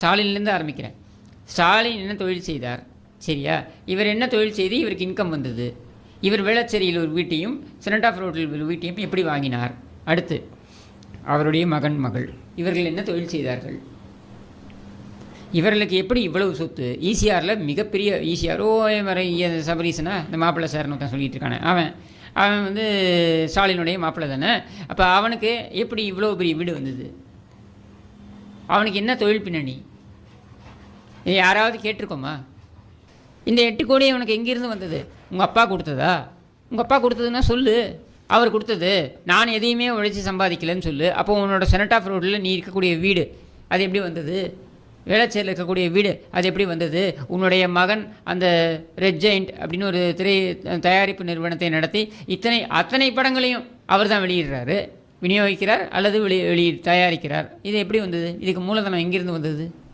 ஸ்டாலின்லேருந்து ஆரம்பிக்கிறேன். ஸ்டாலின் என்ன தொழில் செய்தார்? சரியா? இவர் என்ன தொழில் செய்து இவருக்கு இன்கம் வந்தது? இவர் வேளச்சேரியில் ஒரு வீட்டையும் செனட் ஆஃப் ரோட்டில் ஒரு வீட்டையும் எப்படி வாங்கினார்? அடுத்து அவருடைய மகன் மகள் இவர்கள் என்ன தொழில் செய்தார்கள்? இவர்களுக்கு எப்படி இவ்வளவு சொத்து? ஈசிஆரில் மிகப்பெரிய ஈசிஆரோ வர சபரீசனா இந்த மாப்பிள்ளை சார்னு தான் சொல்லிட்டு இருக்கானே அவன் வந்து ஸ்டாலினுடைய மாப்பிள்ளை தானே. அப்போ அவனுக்கு எப்படி இவ்வளோ பெரிய வீடு வந்தது? அவனுக்கு என்ன தொழில் பின்னணி? இதை யாராவது கேட்டிருக்கோமா? இந்த 8 கோடி அவனுக்கு எங்கேருந்து வந்தது? உங்கள் அப்பா கொடுத்ததா? உங்கள் அப்பா கொடுத்ததுன்னா சொல்லு. அவர் கொடுத்தது. நான் எதையுமே உழைச்சி சம்பாதிக்கலைன்னு சொல்லு. அப்போ உன்னோட செனட் ஆஃப் ரோட்டில் நீ இருக்கக்கூடிய வீடு அது எப்படி வந்தது? வேளச்சேரியில் இருக்கக்கூடிய வீடு அது எப்படி வந்தது? உன்னுடைய மகன் அந்த ரெட் ஜெயிண்ட் அப்படின்னு ஒரு தயாரிப்பு நிறுவனத்தை நடத்தி அத்தனை படங்களையும் அவர் தான் வெளியிடுறாரு, விநியோகிக்கிறார் அல்லது தயாரிக்கிறார். இது எப்படி வந்தது? இதுக்கு மூலதனம் எங்கேருந்து வந்தது?